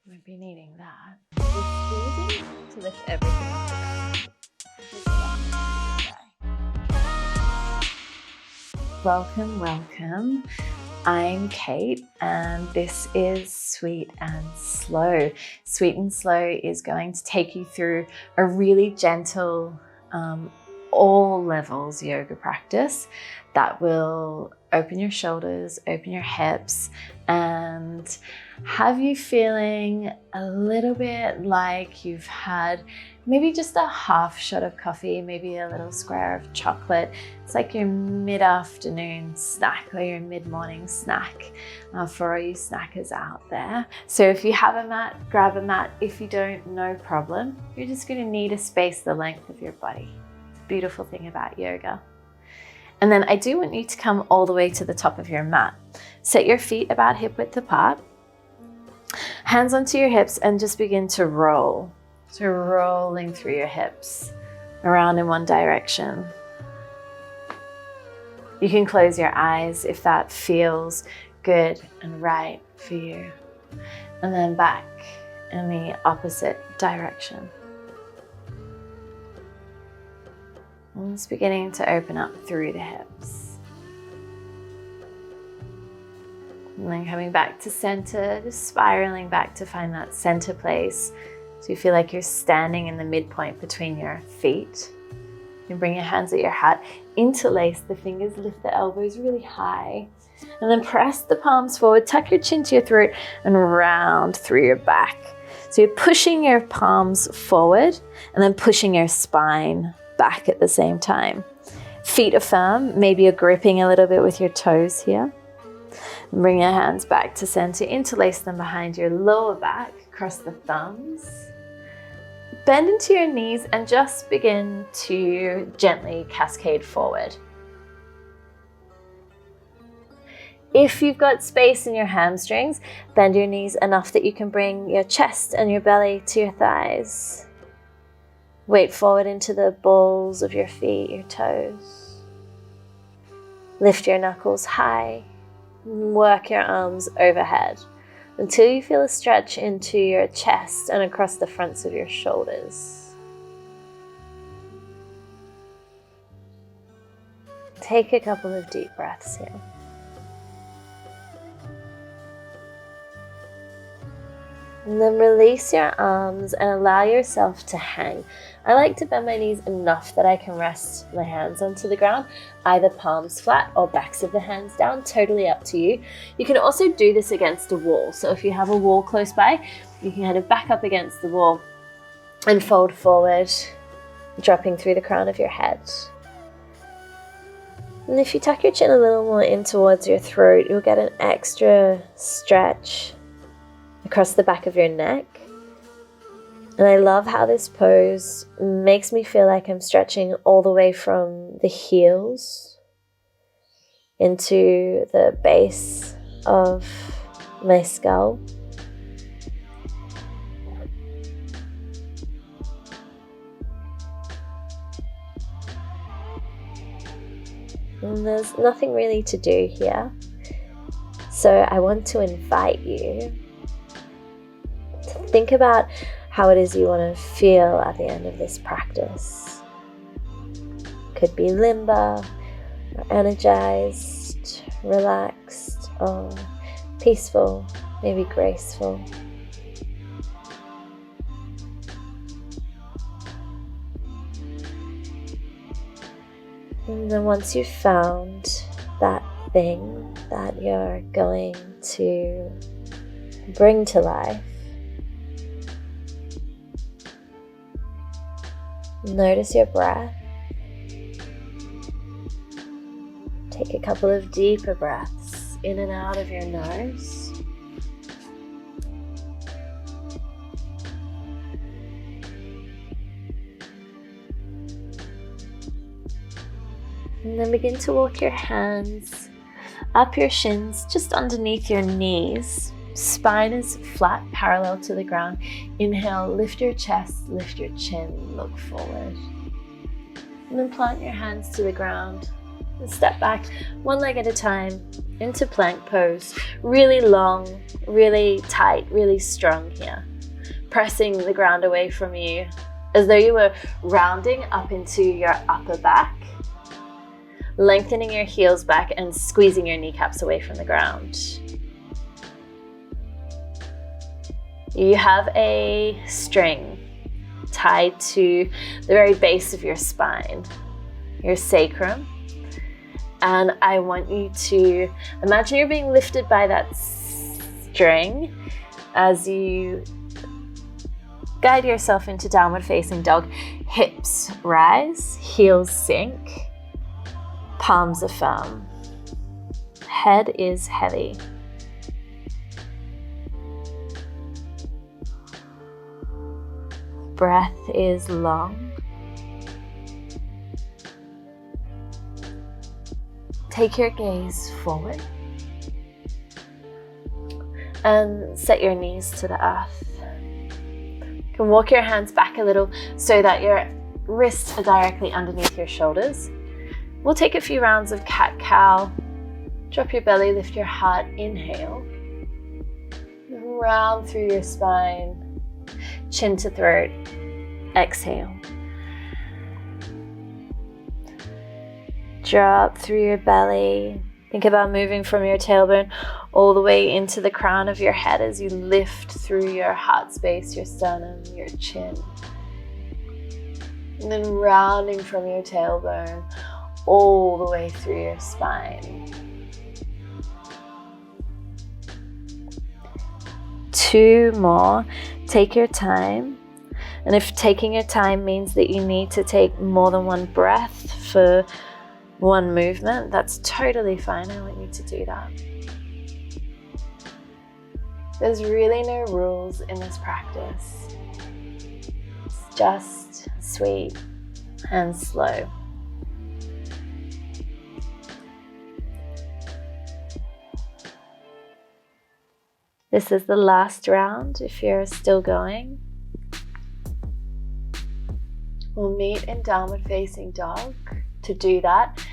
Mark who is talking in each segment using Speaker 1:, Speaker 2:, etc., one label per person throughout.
Speaker 1: Might be needing that. We're squeezing to lift everything off the ground. Welcome, welcome. I'm Kate and this is Sweet and Slow. Sweet and Slow is going to take you through a really gentle, all levels yoga practice that will open your shoulders, open your hips, and have you feeling a little bit like you've had maybe just a half shot of coffee, maybe a little square of chocolate. It's like your mid-afternoon snack or your mid-morning snack for all you snackers out there. So if you have a mat, grab a mat. If you don't, no problem. You're just going to need a space the length of your body. It's a beautiful thing about yoga. And then I do want you to come all the way to the top of your mat. Set your feet about hip width apart. Hands onto your hips and just begin to roll. So rolling through your hips around in one direction. You can close your eyes if that feels good and right for you. And then back in the opposite direction. And it's beginning to open up through the hips. And then coming back to center, just spiraling back to find that center place. So you feel like you're standing in the midpoint between your feet. You can bring your hands at your heart, interlace the fingers, lift the elbows really high. And then press the palms forward, tuck your chin to your throat and round through your back. So you're pushing your palms forward and then pushing your spine back at the same time. Feet are firm, maybe you're gripping a little bit with your toes here. And bring your hands back to center, interlace them behind your lower back, cross the thumbs. Bend into your knees and just begin to gently cascade forward. If you've got space in your hamstrings, bend your knees enough that you can bring your chest and your belly to your thighs. Weight forward into the balls of your feet, your toes. Lift your knuckles high. Work your arms overhead until you feel a stretch into your chest and across the fronts of your shoulders. Take a couple of deep breaths here. And then release your arms and allow yourself to hang. I like to bend my knees enough that I can rest my hands onto the ground, either palms flat or backs of the hands down, totally up to you. You can also do this against a wall. So if you have a wall close by, you can kind of back up against the wall and fold forward, dropping through the crown of your head. And if you tuck your chin a little more in towards your throat, you'll get an extra stretch across the back of your neck. And I love how this pose makes me feel like I'm stretching all the way from the heels into the base of my skull. And there's nothing really to do here. So I want to invite you to think about how it is you want to feel at the end of this practice. Could be limber, or energized, relaxed, or peaceful, maybe graceful. And then once you've found that thing that you're going to bring to life, notice your breath. Take a couple of deeper breaths in and out of your nose. And then begin to walk your hands up your shins, just underneath your knees. Spine is flat, parallel to the ground. Inhale, lift your chest, lift your chin, look forward. And then plant your hands to the ground and step back one leg at a time into plank pose. Really long, really tight, really strong here. Pressing the ground away from you as though you were rounding up into your upper back. Lengthening your heels back and squeezing your kneecaps away from the ground. You have a string tied to the very base of your spine, your sacrum. And I want you to imagine you're being lifted by that string as you guide yourself into downward facing dog. Hips rise, heels sink, palms are firm. Head is heavy. Breath is long. Take your gaze forward and set your knees to the earth. You can walk your hands back a little so that your wrists are directly underneath your shoulders. We'll take a few rounds of cat-cow. Drop your belly, lift your heart, inhale. Round through your spine, chin to throat, exhale. Drop through your belly. Think about moving from your tailbone all the way into the crown of your head as you lift through your heart space, your sternum, your chin. And then rounding from your tailbone all the way through your spine. 2 more. Take your time. And if taking your time means that you need to take more than one breath for one movement, that's totally fine. I want you to do that. There's really no rules in this practice. It's just sweet and slow. This is the last round if you're still going. We'll meet in downward facing dog. To do that,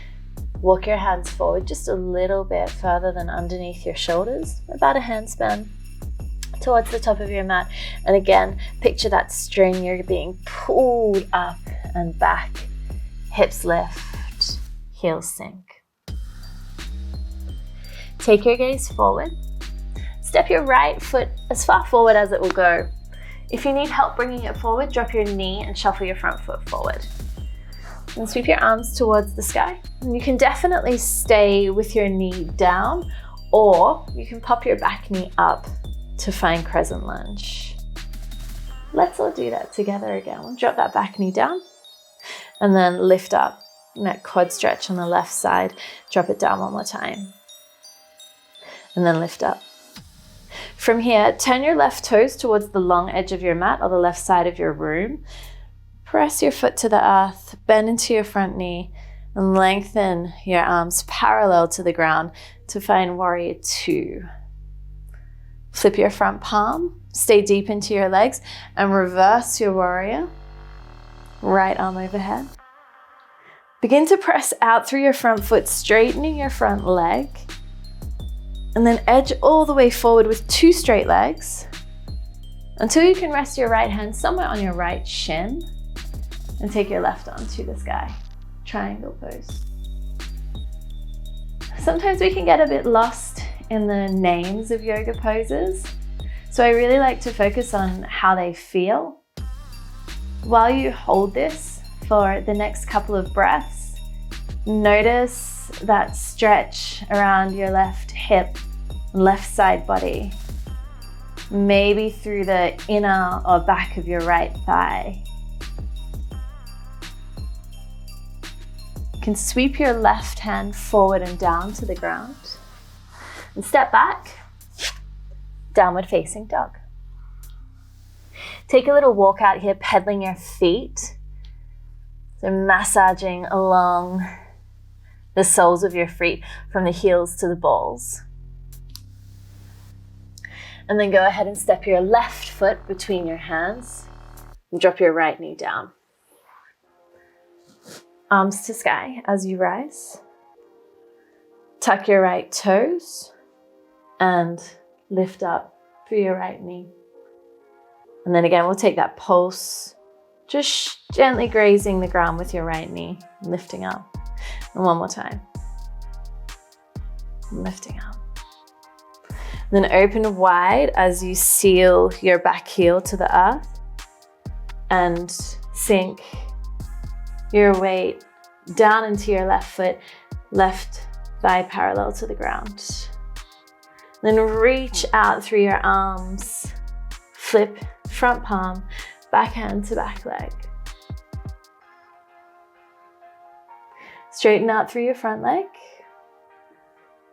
Speaker 1: walk your hands forward just a little bit further than underneath your shoulders, about a handspan towards the top of your mat. And again, picture that string, you're being pulled up and back, hips lift, heels sink. Take your gaze forward. Step your right foot as far forward as it will go. If you need help bringing it forward, drop your knee and shuffle your front foot forward. And sweep your arms towards the sky. And you can definitely stay with your knee down, or you can pop your back knee up to find crescent lunge. Let's all do that together again. We'll drop that back knee down and then lift up. And that quad stretch on the left side. Drop it down one more time. And then lift up. From here, turn your left toes towards the long edge of your mat or the left side of your room. Press your foot to the earth, bend into your front knee, and lengthen your arms parallel to the ground to find warrior 2. Flip your front palm, stay deep into your legs, and reverse your warrior. Right arm overhead. Begin to press out through your front foot, straightening your front leg, and then edge all the way forward with 2 straight legs until you can rest your right hand somewhere on your right shin. And take your left arm to the sky, triangle pose. Sometimes we can get a bit lost in the names of yoga poses. So I really like to focus on how they feel. While you hold this for the next couple of breaths, notice that stretch around your left hip, left side body, maybe through the inner or back of your right thigh. You can sweep your left hand forward and down to the ground and step back, downward facing dog. Take a little walk out here, pedaling your feet. So massaging along the soles of your feet from the heels to the balls. And then go ahead and step your left foot between your hands and drop your right knee down. Arms to sky as you rise. Tuck your right toes and lift up through your right knee. And then again, we'll take that pulse, just gently grazing the ground with your right knee, lifting up. And one more time. Lifting up. And then open wide as you seal your back heel to the earth and sink your weight down into your left foot, left thigh parallel to the ground. Then reach out through your arms, flip front palm, back hand to back leg. Straighten out through your front leg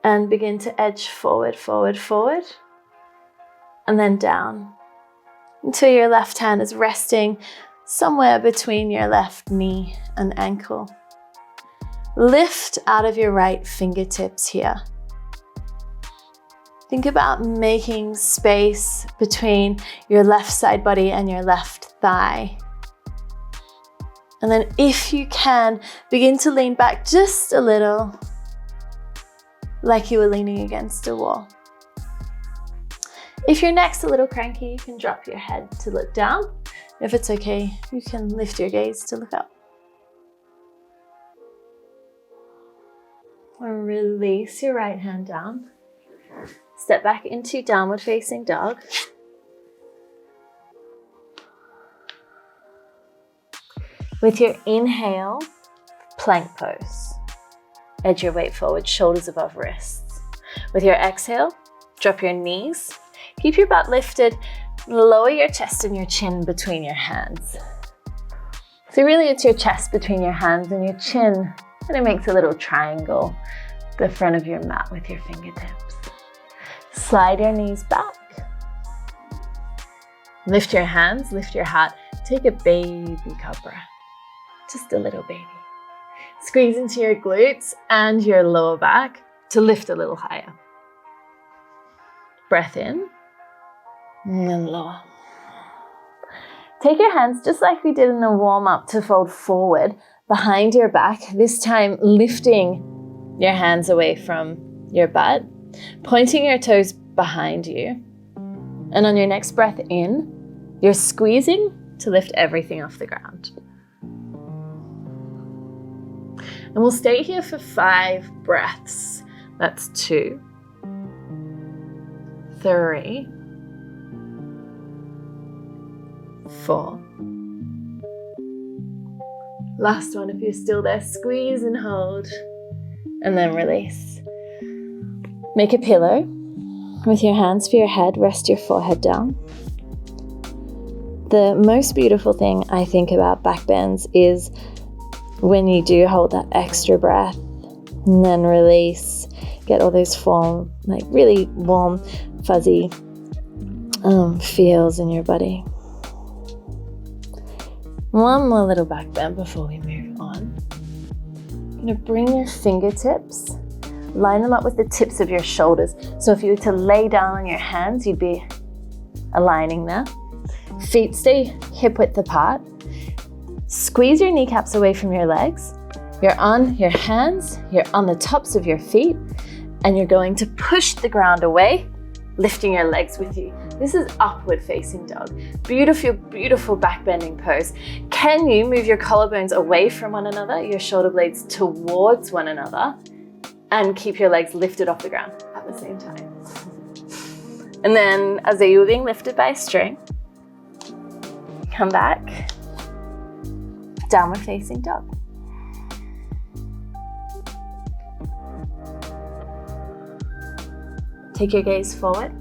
Speaker 1: and begin to edge forward, forward, forward, and then down until your left hand is resting somewhere between your left knee and ankle. Lift out of your right fingertips here. Think about making space between your left side body and your left thigh. And then if you can, begin to lean back just a little, like you were leaning against a wall. If your neck's a little cranky, you can drop your head to look down. If it's okay, you can lift your gaze to look up. And release your right hand down. Step back into downward facing dog. With your inhale, plank pose. Edge your weight forward, shoulders above wrists. With your exhale, drop your knees. Keep your butt lifted. Lower your chest and your chin between your hands. So really it's your chest between your hands and your chin. And it makes a little triangle, the front of your mat with your fingertips. Slide your knees back. Lift your hands, lift your heart. Take a baby cup breath. Just a little baby. Squeeze into your glutes and your lower back to lift a little higher. Breath in and then lower. Take your hands, just like we did in the warm-up, to fold forward behind your back, this time lifting your hands away from your butt, pointing your toes behind you. And on your next breath in, you're squeezing to lift everything off the ground. And we'll stay here for 5 breaths. That's 2, 3, 4. Last one, if you're still there, squeeze and hold, and then release. Make a pillow with your hands for your head, rest your forehead down. The most beautiful thing I think about back bends is when you do hold that extra breath and then release, get all those like really warm, fuzzy feels in your body. One more little back bend before we move on. You're gonna bring your fingertips, line them up with the tips of your shoulders. So if you were to lay down on your hands, you'd be aligning there. Feet stay hip width apart. Squeeze your kneecaps away from your legs. You're on your hands, you're on the tops of your feet, and you're going to push the ground away, lifting your legs with you. This is upward facing dog. Beautiful, beautiful back bending pose. Can you move your collarbones away from one another, your shoulder blades towards one another, and keep your legs lifted off the ground at the same time? And then as though you were being lifted by a string, come back, downward facing dog. Take your gaze forward,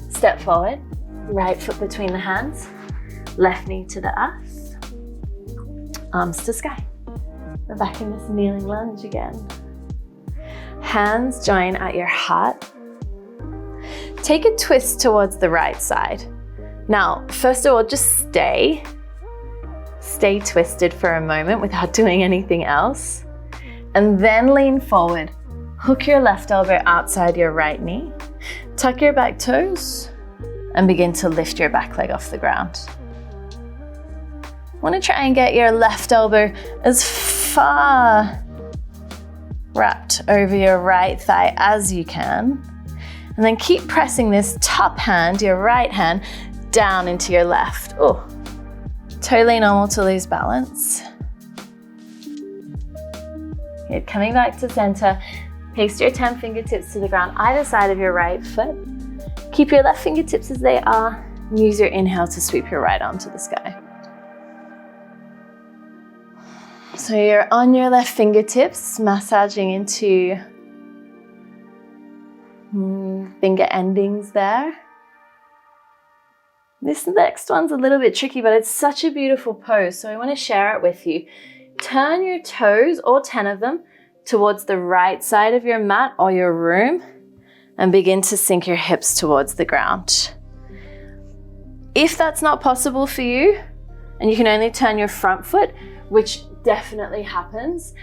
Speaker 1: step forward, right foot between the hands, left knee to the earth, arms to sky. We're back in this kneeling lunge again. Hands join at your heart. Take a twist towards the right side. Now, first of all, just stay twisted for a moment without doing anything else. And then lean forward. Hook your left elbow outside your right knee. Tuck your back toes and begin to lift your back leg off the ground. Want to try and get your left elbow as far wrapped over your right thigh as you can. And then keep pressing this top hand, your right hand, down into your left. Oh, totally normal to lose balance. Good, coming back to center. Paste your 10 fingertips to the ground, either side of your right foot. Keep your left fingertips as they are. Use your inhale to sweep your right arm to the sky. So you're on your left fingertips, massaging into finger endings there. This next one's a little bit tricky, but it's such a beautiful pose, so I want to share it with you. Turn your toes, all 10 of them, towards the right side of your mat or your room and begin to sink your hips towards the ground. If that's not possible for you and you can only turn your front foot, which definitely happens,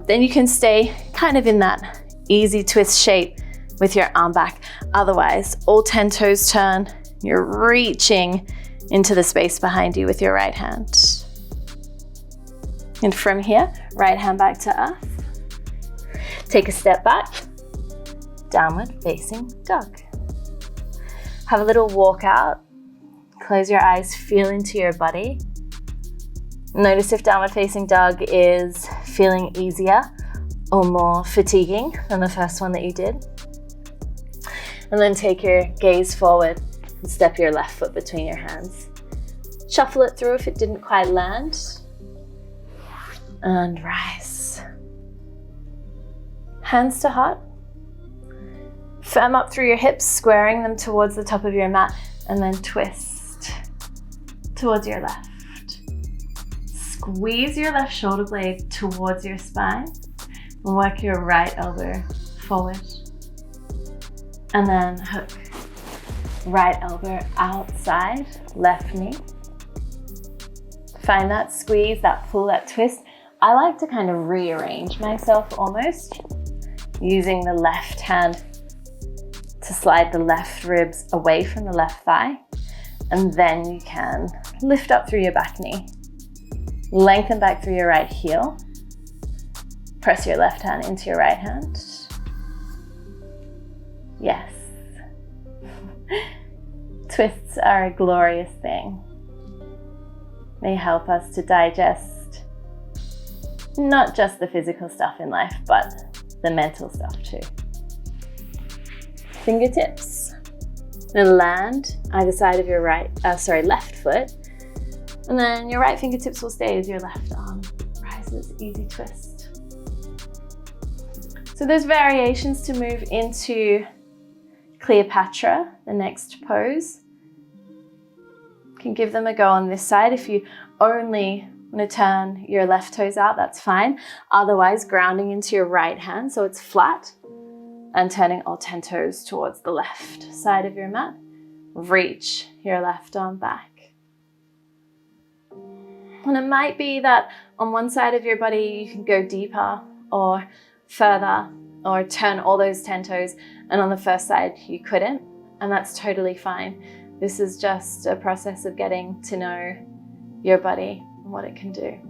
Speaker 1: then you can stay kind of in that easy twist shape with your arm back. Otherwise, all 10 toes turn, you're reaching into the space behind you with your right hand. And from here, right hand back to earth. Take a step back, downward facing dog. Have a little walk out. Close your eyes, feel into your body. Notice if downward facing dog is feeling easier or more fatiguing than the first one that you did. And then take your gaze forward and step your left foot between your hands. Shuffle it through if it didn't quite land. And rise. Hands to heart. Firm up through your hips, squaring them towards the top of your mat, and then twist towards your left. Squeeze your left shoulder blade towards your spine and work your right elbow forward. And then hook. Right elbow outside, left knee. Find that squeeze, that pull, that twist. I like to kind of rearrange myself almost, using the left hand to slide the left ribs away from the left thigh. And then you can lift up through your back knee. Lengthen back through your right heel. Press your left hand into your right hand. Yes. Twists are a glorious thing. They help us to digest not just the physical stuff in life, but the mental stuff too. Fingertips. Then land either side of your left foot. And then your right fingertips will stay as your left arm rises, easy twist. So there's variations to move into Cleopatra, the next pose. You can give them a go on this side. If you only want to turn your left toes out, that's fine. Otherwise, grounding into your right hand so it's flat and turning all 10 toes towards the left side of your mat. Reach your left arm back. And it might be that on one side of your body you can go deeper or further or turn all those 10 toes, and on the first side you couldn't, and that's totally fine. This is just a process of getting to know your body and what it can do.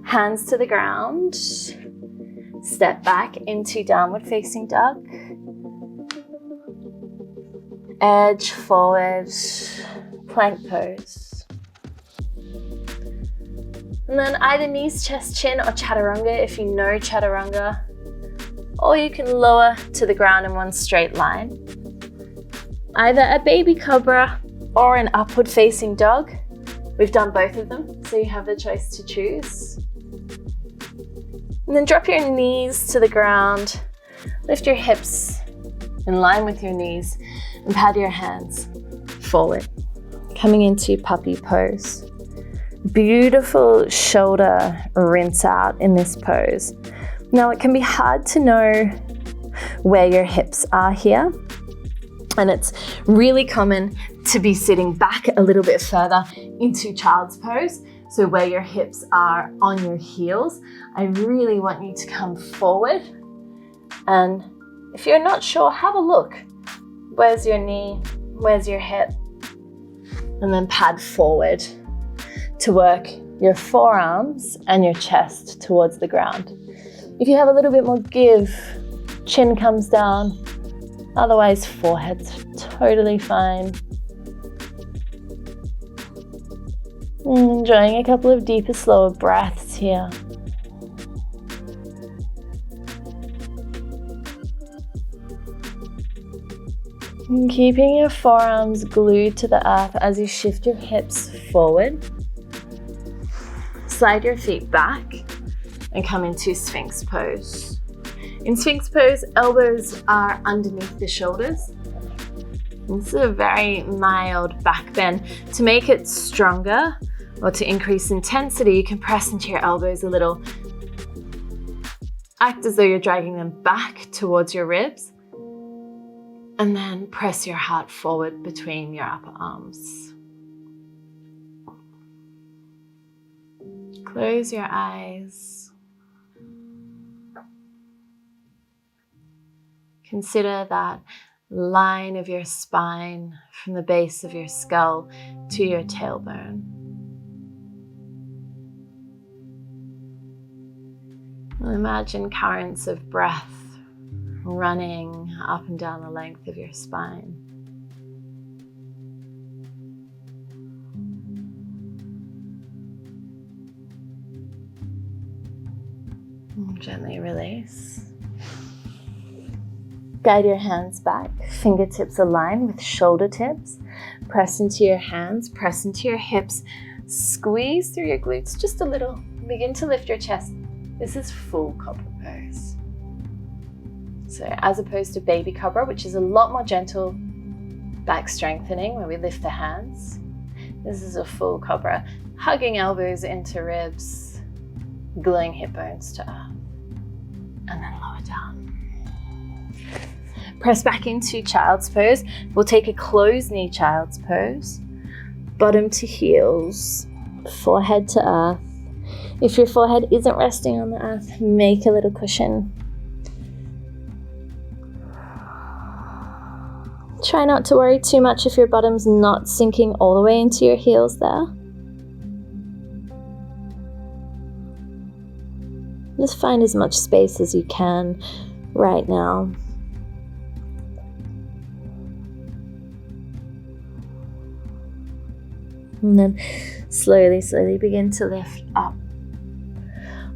Speaker 1: Hands to the ground. Step back into downward facing dog. Edge forward, plank pose. And then either knees, chest, chin, or chaturanga if you know chaturanga. Or you can lower to the ground in one straight line. Either a baby cobra or an upward facing dog. We've done both of them, so you have the choice to choose. And then drop your knees to the ground. Lift your hips in line with your knees and pad your hands forward. Coming into puppy pose. Beautiful shoulder rinse out in this pose. Now it can be hard to know where your hips are here, and it's really common to be sitting back a little bit further into child's pose. So where your hips are on your heels, I really want you to come forward. And if you're not sure, have a look. Where's your knee? Where's your hip? And then pad forward to work your forearms and your chest towards the ground. If you have a little bit more give, chin comes down. Otherwise, forehead's totally fine. And enjoying a couple of deeper, slower breaths here. And keeping your forearms glued to the earth as you shift your hips forward. Slide your feet back and come into Sphinx pose. In Sphinx pose, elbows are underneath the shoulders. This is a very mild back bend. To make it stronger or to increase intensity, you can press into your elbows a little. Act as though you're dragging them back towards your ribs. And then press your heart forward between your upper arms. Close your eyes. Consider that line of your spine from the base of your skull to your tailbone. Imagine currents of breath running up and down the length of your spine. And gently release. Guide your hands back, fingertips align with shoulder tips. Press into your hands, press into your hips. Squeeze through your glutes just a little. Begin to lift your chest. This is full cobra pose. So as opposed to baby cobra, which is a lot more gentle back strengthening where we lift the hands, this is a full cobra, hugging elbows into ribs, gluing hip bones to earth, and then lower down. Press back into child's pose. We'll take a closed knee child's pose, bottom to heels, forehead to earth. If your forehead isn't resting on the earth, make a little cushion. Try not to worry too much if your bottom's not sinking all the way into your heels there. Just find as much space as you can right now. And then slowly, slowly begin to lift up.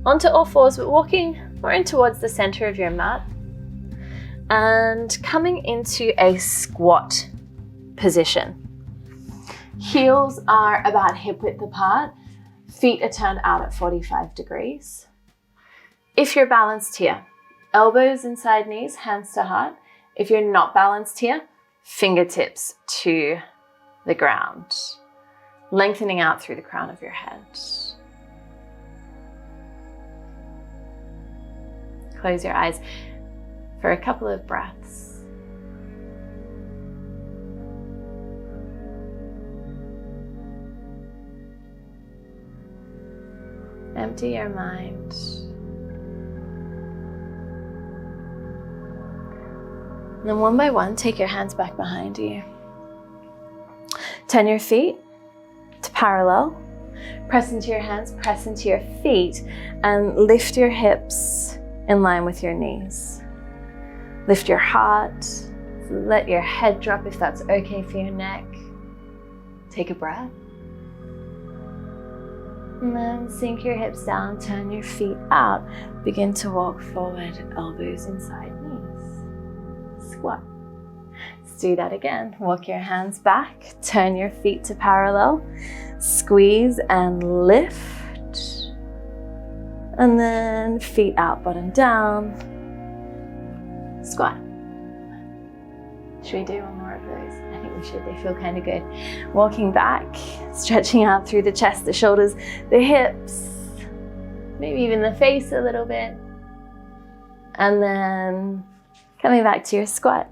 Speaker 1: Onto all fours, but walking more in towards the center of your mat. And coming into a squat position. Heels are about hip width apart. Feet are turned out at 45 degrees. If you're balanced here, elbows inside knees, hands to heart. If you're not balanced here, fingertips to the ground, lengthening out through the crown of your head. Close your eyes for a couple of breaths. Empty your mind. And then one by one, take your hands back behind you. Turn your feet to parallel. Press into your hands, press into your feet, and lift your hips in line with your knees. Lift your heart, let your head drop if that's okay for your neck. Take a breath. And then sink your hips down, turn your feet out. Begin to walk forward, elbows inside knees. Squat. Let's do that again. Walk your hands back, turn your feet to parallel, squeeze and lift. And then feet out, bottom down. Squat. Should we do one more of those? I think we should. They feel kind of good. Walking back, stretching out through the chest, the shoulders, the hips, maybe even the face a little bit. And then coming back to your squat.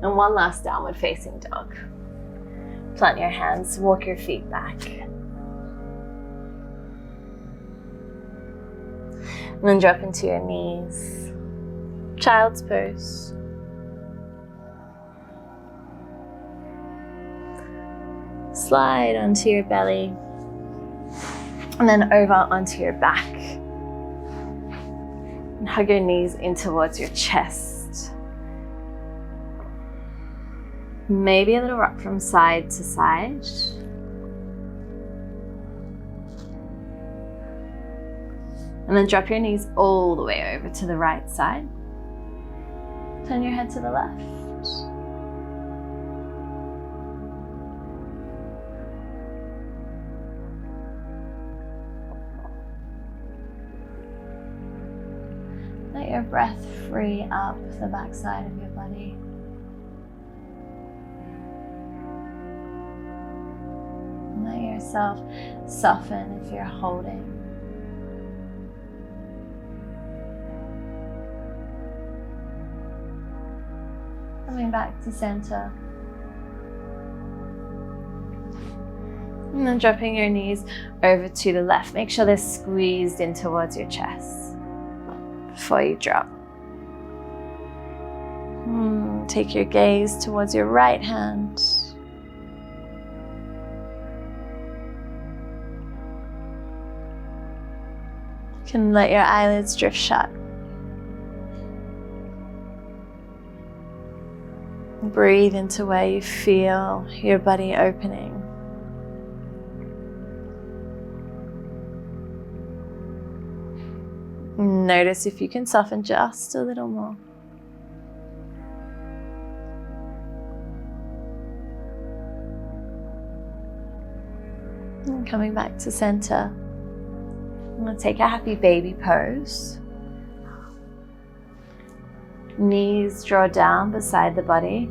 Speaker 1: And one last downward facing dog. Plant your hands, walk your feet back. And then drop into your knees. Child's pose. slide onto your belly and then over onto your back. And hug your knees in towards your chest. Maybe a little rock from side to side. And then drop your knees all the way over to the right side. Turn your head to the left. Let your breath free up the backside of your body. Let yourself soften if you're holding. Coming back to center. And then dropping your knees over to the left. Make sure they're squeezed in towards your chest before you drop. Take your gaze towards your right hand. You can let your eyelids drift shut. Breathe into where you feel your body opening. Notice if you can soften just a little more. And coming back to center. I'm going to take a happy baby pose. Knees draw down beside the body,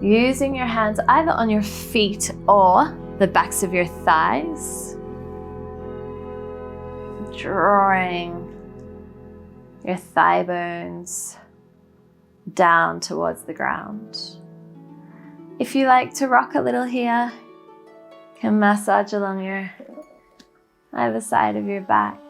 Speaker 1: using your hands either on your feet or the backs of your thighs. Drawing your thigh bones down towards the ground. If you like to rock a little here, you can massage along your either side of your back.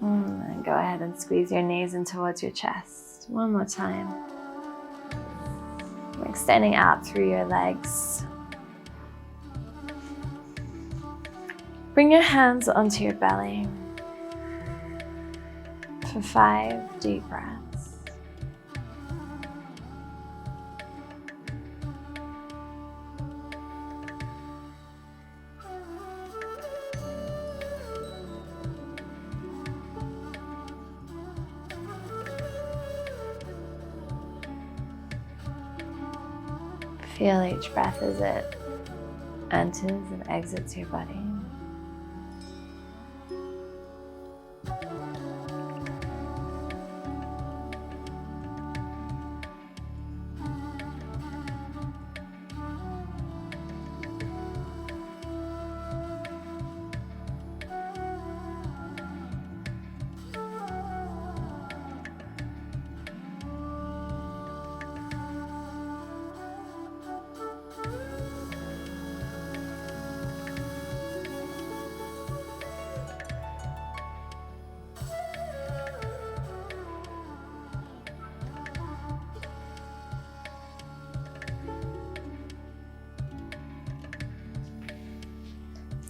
Speaker 1: And go ahead and squeeze your knees in towards your chest. One more time. Extending out through your legs. Bring your hands onto your belly for 5 deep breaths. Feel each breath as it enters and exits your body.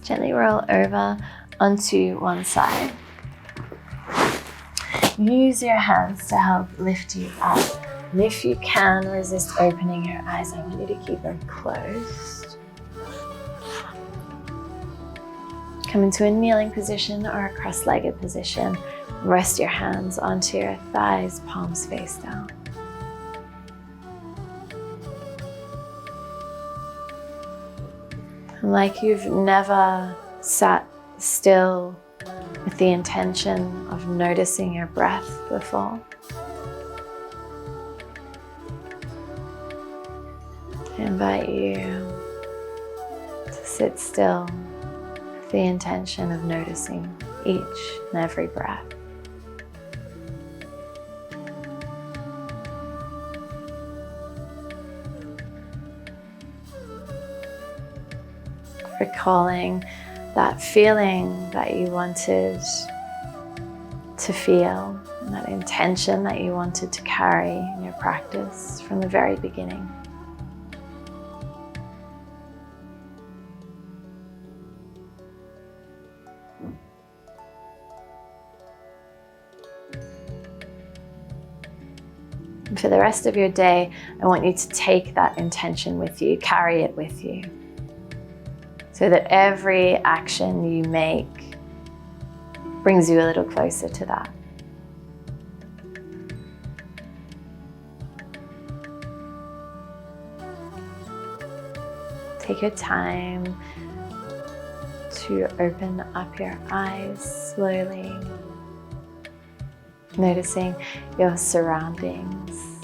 Speaker 1: Gently roll over onto one side. Use your hands to help lift you up. And if you can, resist opening your eyes. I want you to keep them closed. Come into a kneeling position or a cross-legged position. Rest your hands onto your thighs, palms face down. Like you've never sat still with the intention of noticing your breath before. I invite you to sit still with the intention of noticing each and every breath. Recalling that feeling that you wanted to feel, and that intention that you wanted to carry in your practice from the very beginning. And for the rest of your day, I want you to take that intention with you, carry it with you, so that every action you make brings you a little closer to that. Take your time to open up your eyes slowly, noticing your surroundings,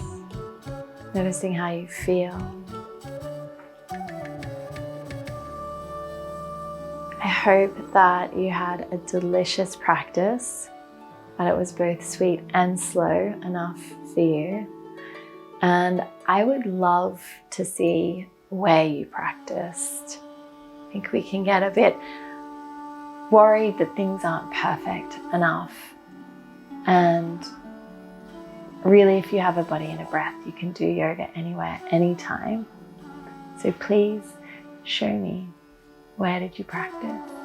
Speaker 1: noticing how you feel. I hope that you had a delicious practice, that it was both sweet and slow enough for you. And I would love to see where you practiced. I think we can get a bit worried that things aren't perfect enough. And really, if you have a body and a breath, you can do yoga anywhere, anytime. So please show me, where did you practice?